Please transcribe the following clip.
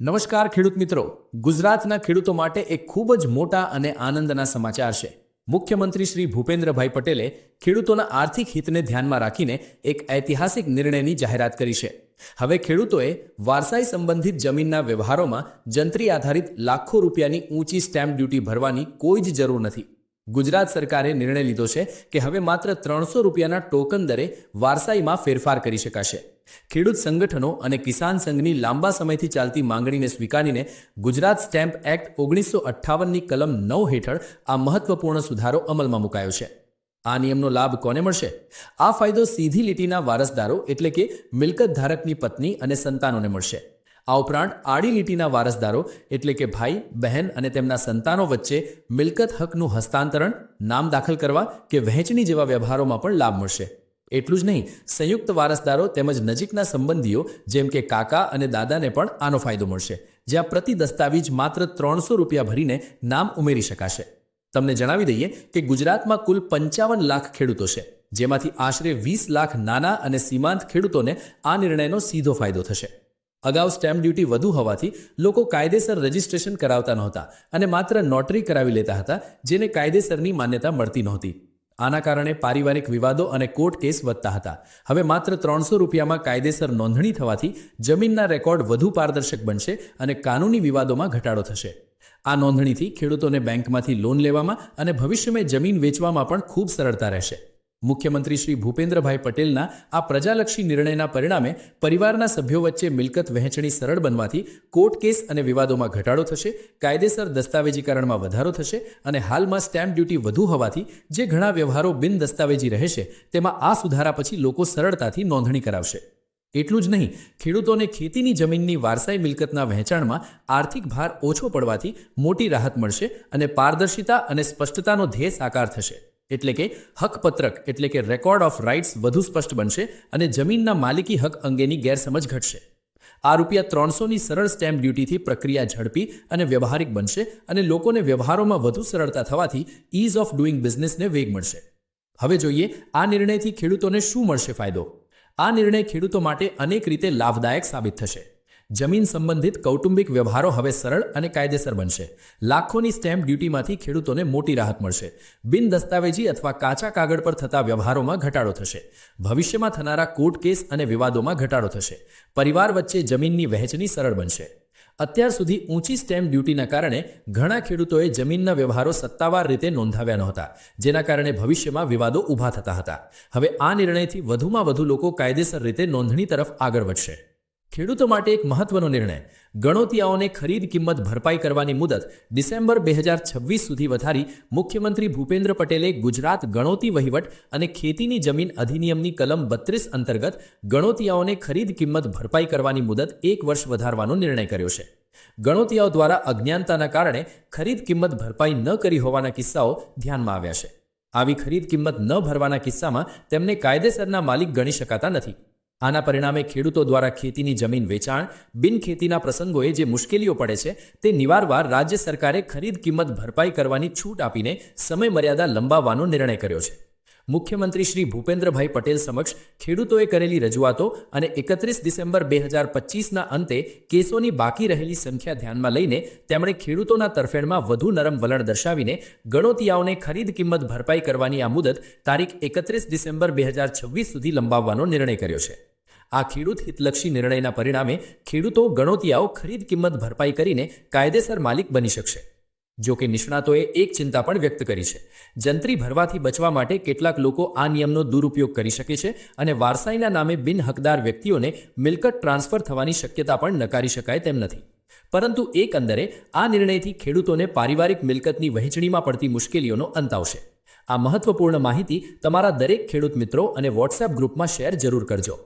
નમસ્કાર ખેડૂત મિત્રો, ગુજરાતના ખેડૂતો માટે એક ખૂબ જ મોટા અને આનંદના સમાચાર છે। મુખ્યમંત્રી શ્રી ભૂપેન્દ્રભાઈ પટેલે ખેડૂતોના આર્થિક હિતને ધ્યાનમાં રાખીને એક ઐતિહાસિક નિર્ણયની જાહેરાત કરી છે। હવે ખેડૂતોએ વારસાઈ સંબંધિત જમીનના વ્યવહારોમાં જંત્રી આધારિત લાખો રૂપિયાની ઊંચી સ્ટેમ્પ ડ્યુટી ભરવાની કોઈ જ જરૂર નથી। ગુજરાત સરકારે નિર્ણય લીધો છે કે હવે માત્ર 300 રૂપિયાના ટોકન દરે વારસાઈમાં ફેરફાર કરી શકાશે। ખેડૂત સંગઠનો અને કિસાન સંઘની લાંબા સમયથી ચાલતી માંગણીને સ્વીકારીને ગુજરાત સ્ટેમ્પ એક્ટ 1958ની કલમ 9 હેઠળ આ મહત્વપૂર્ણ સુધારો અમલમાં મુકાયો છે। આ નિયમનો લાભ કોને મળશે? આ ફાયદો સીધી લીટીના વારસદારો એટલે કે મિલકત ધારકની પત્ની અને સંતાનોને મળશે। આ ઉપરાંત આડી લીટીના વારસદારો એટલે કે ભાઈ, બહેન અને તેમના સંતાનો વચ્ચે મિલકત હકનું હસ્તાંતરણ, નામ દાખલ કરવા કે વહેંચણી જેવા વ્યવહારોમાં પણ લાભ મળશે। એટલું જ નહીં, સંયુક્ત વારસદારો તેમજ નજીકના સંબંધીઓ જેમ કે કાકા અને દાદાને પણ આનો ફાયદો મળશે, જ્યાં પ્રતિ દસ્તાવેજ માત્ર 300 રૂપિયા ભરીને નામ ઉમેરી શકાશે। તમને જણાવી દઈએ કે ગુજરાતમાં કુલ 55 લાખ ખેડૂતો છે, જેમાંથી આશરે 20 લાખ નાના અને સીમાંત ખેડૂતોને આ નિર્ણયનો સીધો ફાયદો થશે। અગાઉ સ્ટેમ્પ ડ્યુટી વધુ હોવાથી લોકો કાયદેસર રજીસ્ટ્રેશન કરાવતા નહોતા અને માત્ર નોટરી કરાવી લેતા હતા, જેને કાયદેસરની માન્યતા મળતી નહોતી। આના કારણે પારિવારિક વિવાદો અને કોર્ટ કેસ વધતા હતા। હવે માત્ર 300 રૂપિયામાં કાયદેસર નોંધણી થવાથી જમીનના રેકોર્ડ વધુ પારદર્શક બનશે અને કાનૂની વિવાદોમાં ઘટાડો થશે। આ નોંધણીથી ખેડૂતોને બેંકમાંથી લોન લેવામાં અને ભવિષ્યમાં જમીન વેચવામાં પણ ખૂબ સરળતા રહેશે। મુખ્યમંત્રી શ્રી ભૂપેન્દ્રભાઈ પટેલના આ પ્રજાલક્ષી નિર્ણયના પરિણામે પરિવારના સભ્યો વચ્ચે મિલકત વહેંચણી સરળ બનવાથી કોર્ટ કેસ અને વિવાદોમાં ઘટાડો થશે, કાયદેસર દસ્તાવેજીકરણમાં વધારો થશે અને હાલમાં સ્ટેમ્પ ડ્યુટી વધુ હોવાથી જે ઘણા વ્યવહારો બિન દસ્તાવેજી રહેશે, તેમાં આ સુધારા પછી લોકો સરળતાથી નોંધણી કરાવશે। એટલું જ નહીં, ખેડૂતોને ખેતીની જમીનની વારસાઈ મિલકતના વહેંચાણમાં આર્થિક ભાર ઓછો પડવાથી મોટી રાહત મળશે અને પારદર્શિતા અને સ્પષ્ટતાનો ધ્યેય સાકાર થશે। એટલે કે હકપત્રક એટલે કે રેકોર્ડ ઓફ રાઇટ્સ વધુ સ્પષ્ટ બનશે અને જમીનના માલિકી હક અંગેની ગેરસમજ ઘટશે। આ રૂપિયા 300ની સરળ સ્ટેમ્પ ડ્યુટીથી પ્રક્રિયા ઝડપી અને વ્યવહારિક બનશે અને લોકોને વ્યવહારોમાં વધુ સરળતા થવાથી ઇઝ ઓફ ડુઇંગ બિઝનેસને વેગ મળશે। હવે જોઈએ આ નિર્ણયથી ખેડૂતોને શું મળશે ફાયદો। આ નિર્ણય ખેડૂતો માટે અનેક રીતે લાભદાયક સાબિત થશે। જમીન સંબંધિત કૌટુંબિક વ્યવહારો હવે સરળ અને કાયદેસર બનશે। લાખોની સ્ટેમ્પ ડ્યુટીમાંથી ખેડૂતોને મોટી રાહત મળશે। બિન દસ્તાવેજી અથવા કાચા કાગળ પર થતા વ્યવહારોમાં ઘટાડો થશે। ભવિષ્યમાં થનારા કોર્ટ કેસ અને વિવાદોમાં ઘટાડો થશે। પરિવાર વચ્ચે જમીનની વહેંચણી સરળ બનશે। અત્યાર સુધી ઊંચી સ્ટેમ્પ ડ્યુટીના કારણે ઘણા ખેડૂતોએ જમીનના વ્યવહારો સત્તાવાર રીતે નોંધાવ્યા નહોતા, જેના કારણે ભવિષ્યમાં વિવાદો ઊભા થતા હતા। હવે આ નિર્ણયથી વધુમાં વધુ લોકો કાયદેસર રીતે નોંધણી તરફ આગળ વધશે। ખેડૂતો માટે એક મહત્વનો નિર્ણય, ગણોતિયાઓને ખરીદ કિંમત ભરપાઈ કરવાની મુદત ડિસેમ્બર 2026 સુધી વધારી મુખ્યમંત્રી ભૂપેન્દ્ર પટેલે ગુજરાત ગણોતી વહીવટ અને ખેતીની જમીન અધિનિયમની કલમ 32 અંતર્ગત ગણોતિયાઓને ખરીદ કિંમત ભરપાઈ કરવાની મુદત 1 વર્ષ વધારવાનો નિર્ણય કર્યો છે। ગણોતિયાઓ દ્વારા અજ્ઞાનતાના કારણે ખરીદ કિંમત ભરપાઈ ન કરી હોવાના કિસ્સાઓ ધ્યાનમાં આવ્યા છે। આવી ખરીદ કિંમત ન ભરવાના કિસ્સામાં તેમને કાયદેસરના માલિક ગણી શકાતા નથી। આના પરિણામે ખેડૂતો દ્વારા ખેતીની જમીન વેચાણ, બિનખેતીના પ્રસંગોએ જે મુશ્કેલીઓ પડે છે, તે નિવારવા રાજ્ય સરકારે ખરીદ કિંમત ભરપાઈ કરવાની છૂટ આપીને સમય મર્યાદા લંબાવવાનો નિર્ણય કર્યો છે। મુખ્યમંત્રી શ્રી ભૂપેન્દ્રભાઈ પટેલ સમક્ષ ખેડૂતોએ કરેલી રજૂઆતો અને 31 ડિસેમ્બર 2025ના અંતે કેસોની બાકી રહેલી સંખ્યા ધ્યાનમાં લઈને તેમણે ખેડૂતોના તરફેણમાં વધુ નરમ વલણ દર્શાવીને ગણોતિયાઓને ખરીદ કિંમત ભરપાઈ કરવાની આ મુદત તારીખ 31 ડિસેમ્બર 2026 સુધી લંબાવવાનો નિર્ણય કર્યો છે। આ ખેડૂત હિતલક્ષી નિર્ણયના પરિણામે ખેડૂતો ગણોતિયાઓ ખરીદ કિંમત ભરપાઈ કરીને કાયદેસર માલિક બની શકશે। જો કે નિષ્ણાતોએ એક ચિંતા પણ વ્યક્ત કરી છે। જંત્રી ભરવાથી બચવા માટે કેટલાક લોકો આ નિયમનો દુરુપયોગ કરી શકે છે અને વારસાઈના નામે બિનહકદાર વ્યક્તિઓને મિલકત ટ્રાન્સફર થવાની શક્યતા પણ નકારી શકાય તેમ નથી। પરંતુ એકંદરે આ નિર્ણયથી ખેડૂતોને પારિવારિક મિલકતની વહેંચણીમાં પડતી મુશ્કેલીઓનો અંત આવશે। આ મહત્વપૂર્ણ માહિતી તમારા દરેક ખેડૂત મિત્રો અને વોટ્સએપ ગ્રુપમાં શેર જરૂર કરજો।